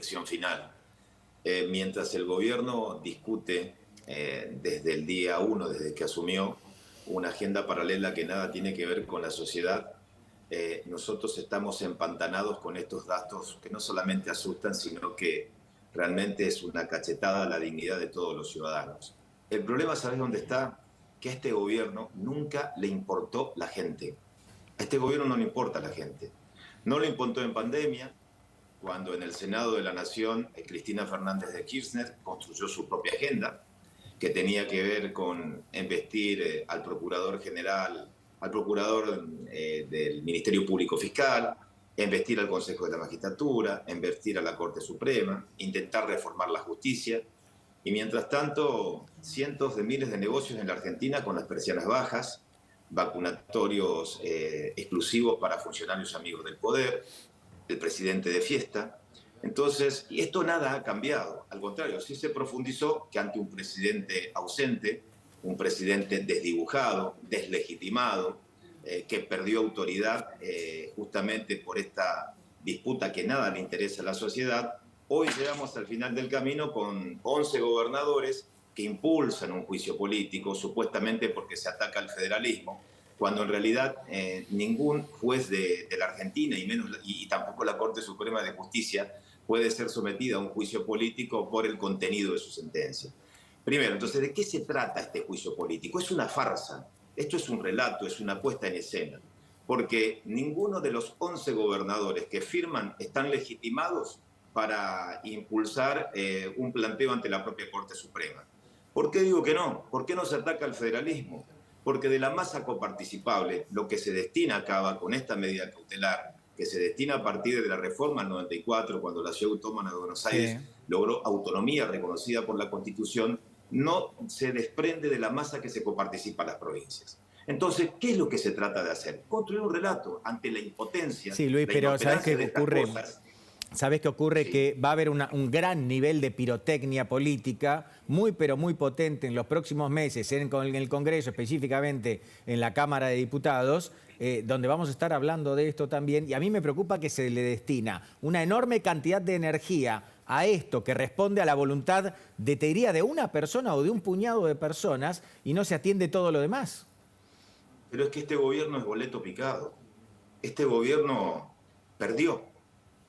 inflexión final. Mientras el gobierno discute desde el día uno, desde que asumió, una agenda paralela que nada tiene que ver con la sociedad, nosotros estamos empantanados con estos datos que no solamente asustan, sino que realmente es una cachetada a la dignidad de todos los ciudadanos. El problema, ¿sabes dónde está? Que a este gobierno nunca le importó la gente. A este gobierno no le importa la gente. No le importó en pandemia, cuando en el Senado de la Nación Cristina Fernández de Kirchner construyó su propia agenda, que tenía que ver con investir al procurador general, al procurador del Ministerio Público Fiscal, investir al Consejo de la Magistratura, investir a la Corte Suprema, intentar reformar la justicia. Y mientras tanto, cientos de miles de negocios en la Argentina con las persianas bajas, vacunatorios exclusivos para funcionarios amigos del poder, el presidente de fiesta. Entonces, y esto nada ha cambiado. Al contrario, sí se profundizó que ante un presidente ausente, un presidente desdibujado, deslegitimado, que perdió autoridad justamente por esta disputa que nada le interesa a la sociedad, hoy llegamos al final del camino con 11 gobernadores que impulsan un juicio político, supuestamente porque se ataca al federalismo, cuando en realidad ningún juez de la Argentina, y tampoco la Corte Suprema de Justicia, puede ser sometida a un juicio político por el contenido de su sentencia. Primero, entonces, ¿de qué se trata este juicio político? Es una farsa. Esto es un relato, es una puesta en escena. Porque ninguno de los 11 gobernadores que firman están legitimados para impulsar un planteo ante la propia Corte Suprema. ¿Por qué digo que no? ¿Por qué no se ataca al federalismo? Porque de la masa coparticipable, lo que se destina acaba con esta medida cautelar, que se destina a partir de la reforma del 94, cuando la Ciudad Autónoma de Buenos Aires logró autonomía reconocida por la Constitución, no se desprende de la masa que se coparticipa en las provincias. Entonces, ¿qué es lo que se trata de hacer? Construir un relato ante la impotencia. Sí, Luis, pero ¿sabes qué ocurre? ¿Sabés qué ocurre? Sí. Que va a haber un gran nivel de pirotecnia política, muy pero muy potente en los próximos meses, en el Congreso, específicamente en la Cámara de Diputados, donde vamos a estar hablando de esto también. Y a mí me preocupa que se le destina una enorme cantidad de energía a esto que responde a la voluntad de, te diría, de una persona o de un puñado de personas y no se atiende todo lo demás. Pero es que este gobierno es boleto picado. Este gobierno perdió.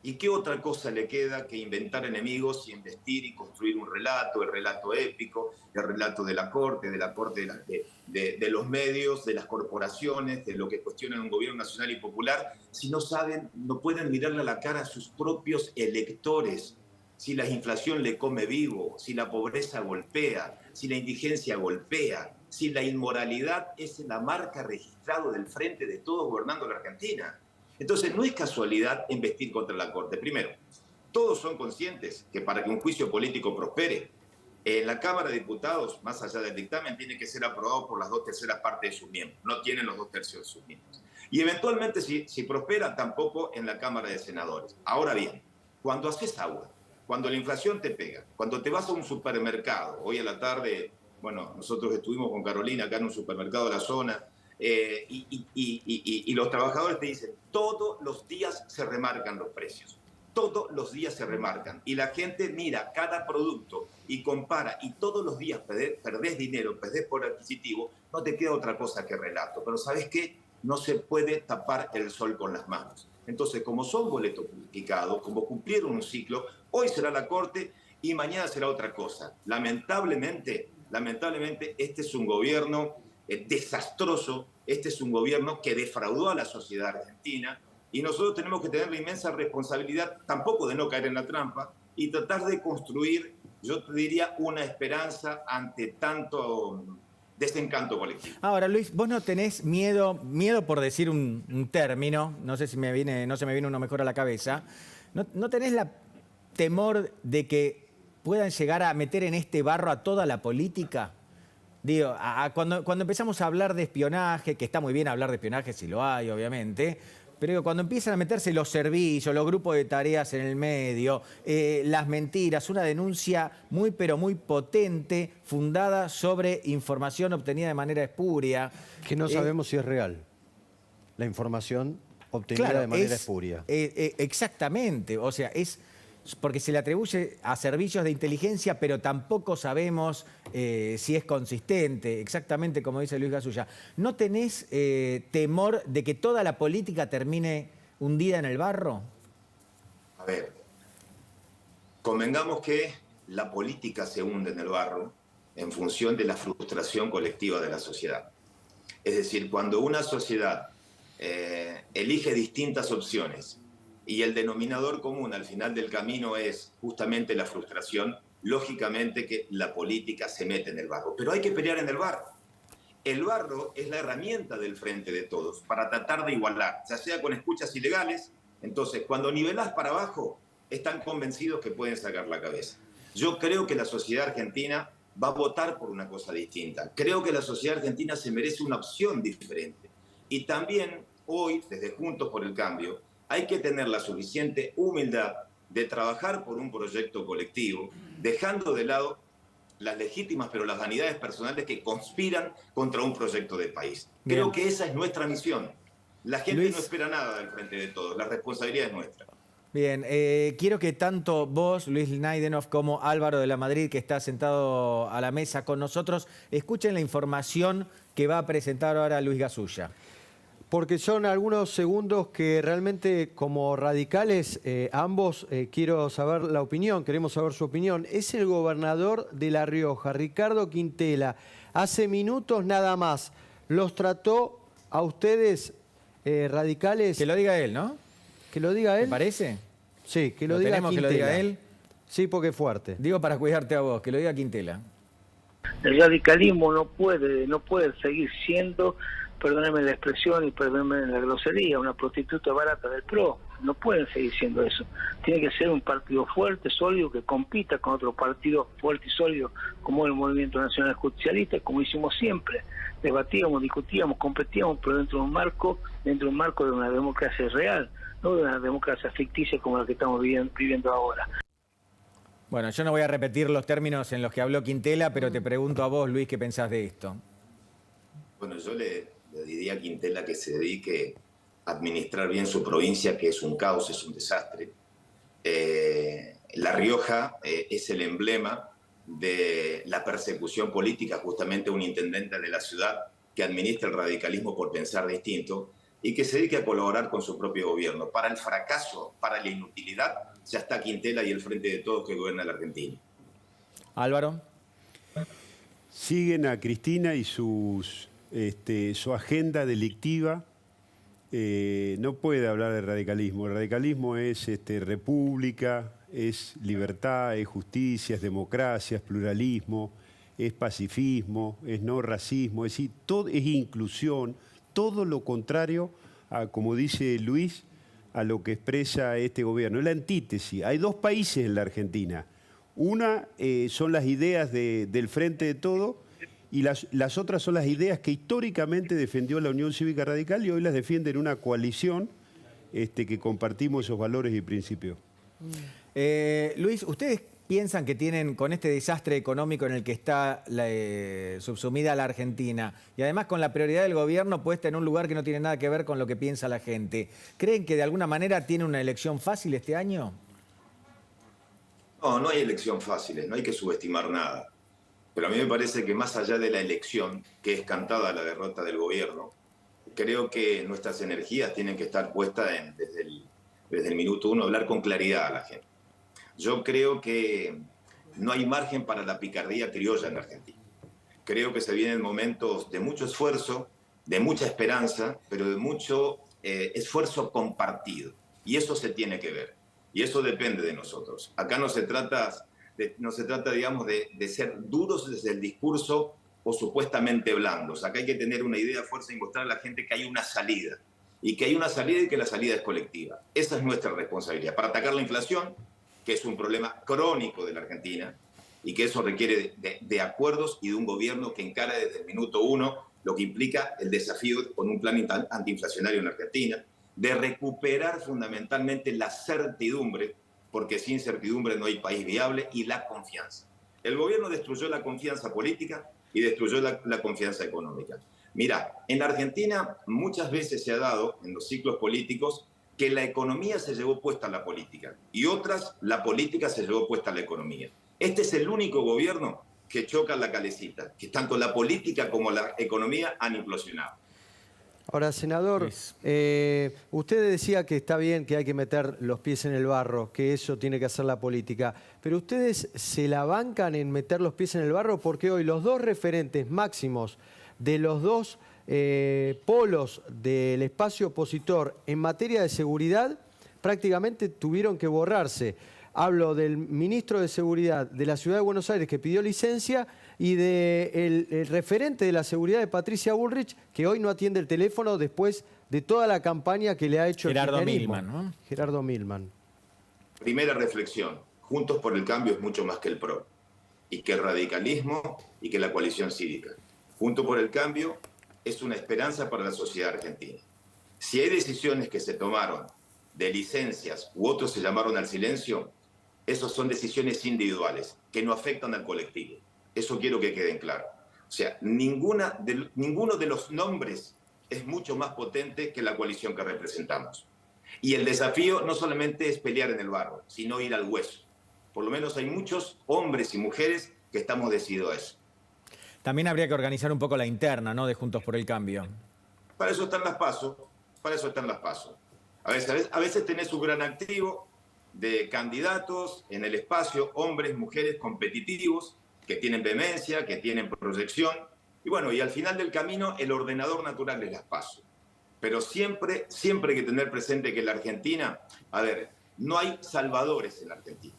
¿Y qué otra cosa le queda que inventar enemigos y investir y construir un relato, el relato épico, el relato de la Corte de los medios, de las corporaciones, de lo que cuestionan un gobierno nacional y popular, si no saben, no pueden mirarle a la cara a sus propios electores, si la inflación le come vivo, si la pobreza golpea, si la indigencia golpea, si la inmoralidad es la marca registrada del frente de todos gobernando la Argentina. Entonces, no es casualidad investir contra la Corte. Primero, todos son conscientes que para que un juicio político prospere, en la Cámara de Diputados, más allá del dictamen, tiene que ser aprobado por las 2/3 partes de sus miembros. No tienen los 2/3 de sus miembros. Y eventualmente, si prospera, tampoco en la Cámara de Senadores. Ahora bien, cuando haces agua, cuando la inflación te pega, cuando te vas a un supermercado, hoy a la tarde, bueno, nosotros estuvimos con Carolina acá en un supermercado de la zona, y los trabajadores te dicen, todos los días se remarcan los precios, todos los días se remarcan, y la gente mira cada producto y compara, y todos los días perdés dinero, perdés poder adquisitivo, no te queda otra cosa que relato. Pero ¿sabes qué? No se puede tapar el sol con las manos. Entonces, como son boletos picados, como cumplieron un ciclo, hoy será la Corte y mañana será otra cosa. Lamentablemente, este es un gobierno desastroso. Este es un gobierno que defraudó a la sociedad argentina y nosotros tenemos que tener la inmensa responsabilidad tampoco de no caer en la trampa y tratar de construir, yo te diría, una esperanza ante tanto desencanto colectivo. Ahora, Luis, vos no tenés miedo por decir un término, no sé si no se me viene uno mejor a la cabeza, no tenés temor de que puedan llegar a meter en este barro a toda la política. Digo, cuando empezamos a hablar de espionaje, que está muy bien hablar de espionaje si lo hay, obviamente, pero digo, cuando empiezan a meterse los servicios, los grupos de tareas en el medio, las mentiras, una denuncia muy pero muy potente, fundada sobre información obtenida de manera espuria. Que no sabemos si es real. La información obtenida de manera espuria. Exactamente, o sea, porque se le atribuye a servicios de inteligencia, pero tampoco sabemos si es consistente, exactamente como dice Luis Gasulla. ¿No tenés temor de que toda la política termine hundida en el barro? A ver, convengamos que la política se hunde en el barro en función de la frustración colectiva de la sociedad. Es decir, cuando una sociedad elige distintas opciones y el denominador común al final del camino es justamente la frustración, lógicamente que la política se mete en el barro. Pero hay que pelear en el barro. El barro es la herramienta del Frente de Todos para tratar de igualar, ya sea con escuchas ilegales. Entonces, cuando nivelás para abajo, están convencidos que pueden sacar la cabeza. Yo creo que la sociedad argentina va a votar por una cosa distinta. Creo que la sociedad argentina se merece una opción diferente. Y también hoy, desde Juntos por el Cambio, hay que tener la suficiente humildad de trabajar por un proyecto colectivo, dejando de lado las legítimas, pero las vanidades personales que conspiran contra un proyecto de país. Bien. Creo que esa es nuestra misión. La gente Luis, no espera nada del Frente de Todos, la responsabilidad es nuestra. Bien, quiero que tanto vos, Luis Naidenov, como Álvaro de la Madrid, que está sentado a la mesa con nosotros, escuchen la información que va a presentar ahora Luis Gasulla. Porque son algunos segundos que realmente como radicales, ambos, quiero saber la opinión, queremos saber su opinión. Es el gobernador de La Rioja, Ricardo Quintela. Hace minutos nada más los trató a ustedes, radicales. Que lo diga él, ¿no? Que lo diga él. ¿Te parece? Sí, que lo diga tenemos Quintela. que lo diga él. Sí, porque es fuerte. Digo para cuidarte a vos, que lo diga Quintela. El radicalismo no puede seguir siendo, perdónenme la expresión y perdónenme la grosería, una prostituta barata del PRO. No pueden seguir siendo eso. Tiene que ser un partido fuerte, sólido, que compita con otro partido fuerte y sólido como el Movimiento Nacional Justicialista, como hicimos siempre. Debatíamos, discutíamos, competíamos, pero dentro de un marco de una democracia real, no de una democracia ficticia como la que estamos viviendo ahora. Bueno, yo no voy a repetir los términos en los que habló Quintela, pero te pregunto a vos, Luis, ¿qué pensás de esto? Bueno, yo le diría a Quintela que se dedique a administrar bien su provincia, que es un caos, es un desastre. La Rioja es el emblema de la persecución política, justamente un intendente de la ciudad que administra el radicalismo por pensar distinto y que se dedique a colaborar con su propio gobierno. Para el fracaso, para la inutilidad, ya está Quintela y el Frente de Todos que gobierna la Argentina. Álvaro. Siguen a Cristina y su agenda delictiva. No puede hablar de radicalismo. El radicalismo es república, es libertad, es justicia, es democracia, es pluralismo, es pacifismo, es no racismo, es decir, todo es inclusión, todo lo contrario a, como dice Luis, a lo que expresa este gobierno. Es la antítesis. Hay dos países en la Argentina. Una son las ideas del Frente de Todos y las otras son las ideas que históricamente defendió la Unión Cívica Radical y hoy las defiende en una coalición que compartimos esos valores y principios. Luis, ¿ustedes piensan que tienen, con este desastre económico en el que está subsumida la Argentina, y además con la prioridad del gobierno puesta en un lugar que no tiene nada que ver con lo que piensa la gente, ¿creen que de alguna manera tiene una elección fácil este año? No, no hay elección fácil, no hay que subestimar nada. Pero a mí me parece que más allá de la elección, que es cantada la derrota del gobierno, creo que nuestras energías tienen que estar puestas desde el minuto uno, hablar con claridad a la gente. Yo creo que no hay margen para la picardía criolla en Argentina. Creo que se vienen momentos de mucho esfuerzo, de mucha esperanza, pero de mucho esfuerzo compartido. Y eso se tiene que ver. Y eso depende de nosotros. Acá no se trata, digamos, de ser duros desde el discurso o supuestamente blandos. Acá hay que tener una idea, fuerza y mostrar a la gente que hay una salida. Y que hay una salida y que la salida es colectiva. Esa es nuestra responsabilidad. Para atacar la inflación, que es un problema crónico de la Argentina y que eso requiere de acuerdos y de un gobierno que encara desde el minuto uno lo que implica el desafío con un plan antiinflacionario en la Argentina, de recuperar fundamentalmente la certidumbre, porque sin certidumbre no hay país viable, y la confianza. El gobierno destruyó la confianza política y destruyó la confianza económica. Mira, en la Argentina muchas veces se ha dado en los ciclos políticos que la economía se llevó puesta a la política y otras, la política se llevó puesta a la economía. Este es el único gobierno que choca la calecita, que tanto la política como la economía han implosionado. Ahora, senador, usted decía que está bien que hay que meter los pies en el barro, que eso tiene que hacer la política, pero ¿ustedes se la bancan en meter los pies en el barro? Porque hoy los dos referentes máximos de los dos polos del espacio opositor en materia de seguridad prácticamente tuvieron que borrarse. Hablo del ministro de Seguridad de la Ciudad de Buenos Aires que pidió licencia y del referente de la seguridad de Patricia Bullrich, que hoy no atiende el teléfono después de toda la campaña que le ha hecho Gerardo el kirchnerismo. Milman, ¿no? Gerardo Milman. Primera reflexión, Juntos por el Cambio es mucho más que el PRO, y que el radicalismo y que la coalición cívica. Juntos por el Cambio es una esperanza para la sociedad argentina. Si hay decisiones que se tomaron de licencias u otros se llamaron al silencio, esos son decisiones individuales que no afectan al colectivo. Eso quiero que queden claro. O sea, ninguno de los nombres es mucho más potente que la coalición que representamos. Y el desafío no solamente es pelear en el barro, sino ir al hueso. Por lo menos hay muchos hombres y mujeres que estamos decididos a eso. También habría que organizar un poco la interna, ¿no?, de Juntos por el Cambio. Para eso están las PASO, para eso están las PASO. A veces tenés un gran activo de candidatos en el espacio, hombres, mujeres competitivos, que tienen vehemencia, que tienen proyección. Y bueno, y al final del camino el ordenador natural es las PASO. Pero siempre hay que tener presente que la Argentina, a ver, no hay salvadores en la Argentina.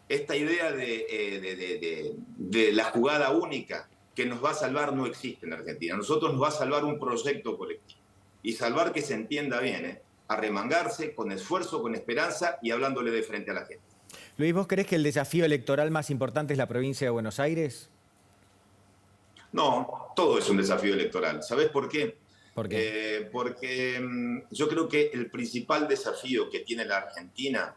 Esta idea de la jugada única que nos va a salvar no existe en Argentina. A nosotros nos va a salvar un proyecto colectivo. Y salvar, que se entienda bien, arremangarse con esfuerzo, con esperanza y hablándole de frente a la gente. Luis, ¿vos creés que el desafío electoral más importante es la provincia de Buenos Aires? No, todo es un desafío electoral. ¿Sabés por qué? ¿Por qué? Porque yo creo que el principal desafío que tiene la Argentina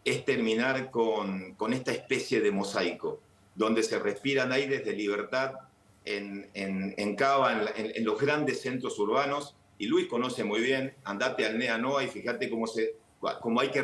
es terminar con esta especie de mosaico, donde se respiran aires de libertad en Cava, en los grandes centros urbanos. Y Luis conoce muy bien, andate al NEA-NOA y fíjate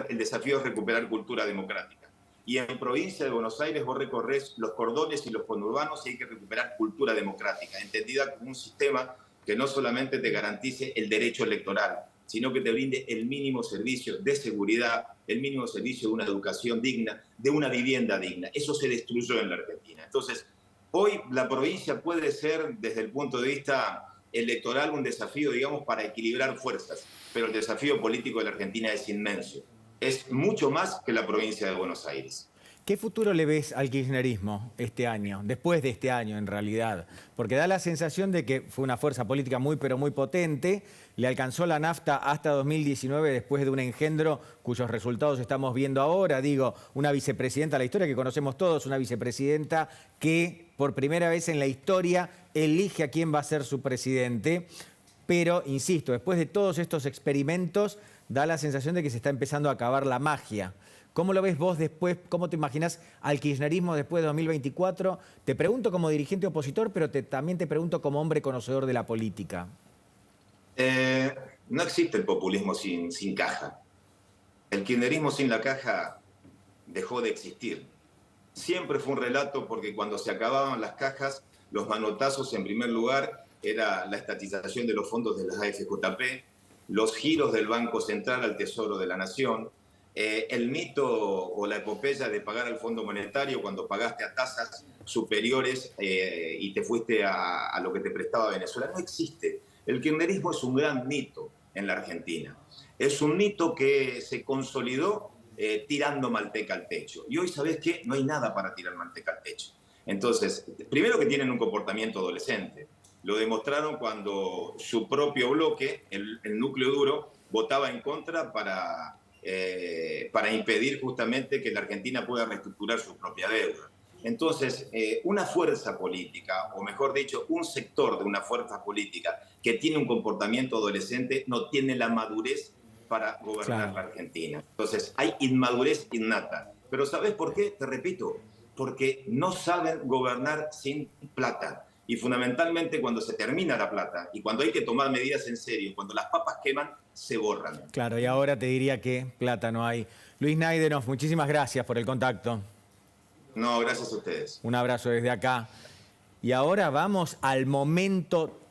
el desafío es recuperar cultura democrática. Y en provincia de Buenos Aires vos recorres los cordones y los conurbanos y hay que recuperar cultura democrática, entendida como un sistema que no solamente te garantice el derecho electoral, sino que te brinde el mínimo servicio de seguridad, el mínimo servicio de una educación digna, de una vivienda digna. Eso se destruyó en la Argentina. Entonces, hoy la provincia puede ser, desde el punto de vista electoral, un desafío, digamos, para equilibrar fuerzas, pero el desafío político de la Argentina es inmenso. Es mucho más que la provincia de Buenos Aires. ¿Qué futuro le ves al kirchnerismo este año, después de este año en realidad? Porque da la sensación de que fue una fuerza política muy pero muy potente, le alcanzó la nafta hasta 2019 después de un engendro cuyos resultados estamos viendo ahora. Digo, una vicepresidenta, la historia que conocemos todos, una vicepresidenta que por primera vez en la historia elige a quién va a ser su presidente. Pero, insisto, después de todos estos experimentos, da la sensación de que se está empezando a acabar la magia. ¿Cómo lo ves vos después? ¿Cómo te imaginás al kirchnerismo después de 2024? Te pregunto como dirigente opositor, pero también te pregunto como hombre conocedor de la política. No existe el populismo sin caja. El kirchnerismo sin la caja dejó de existir. Siempre fue un relato porque cuando se acababan las cajas, los manotazos en primer lugar era la estatización de los fondos de las AFJP, los giros del Banco Central al Tesoro de la Nación, el mito o la epopeya de pagar al Fondo Monetario cuando pagaste a tasas superiores y te fuiste a lo que te prestaba Venezuela. No existe. El kirchnerismo es un gran mito en la Argentina. Es un mito que se consolidó tirando manteca al techo. Y hoy, ¿sabés qué? No hay nada para tirar manteca al techo. Entonces, primero que tienen un comportamiento adolescente. Lo demostraron cuando su propio bloque, el núcleo duro, votaba en contra para impedir justamente que la Argentina pueda reestructurar su propia deuda. Entonces, una fuerza política, o mejor dicho, un sector de una fuerza política que tiene un comportamiento adolescente no tiene la madurez para gobernar la Argentina. Entonces, hay inmadurez innata. Pero ¿sabes por qué? Te repito, porque no saben gobernar sin plata. y fundamentalmente cuando se termina la plata y cuando hay que tomar medidas en serio, cuando las papas queman, se borran. Claro, y ahora te diría que plata no hay. Luis Naidenov, muchísimas gracias por el contacto. No, gracias a ustedes. Un abrazo desde acá. Y ahora vamos al momento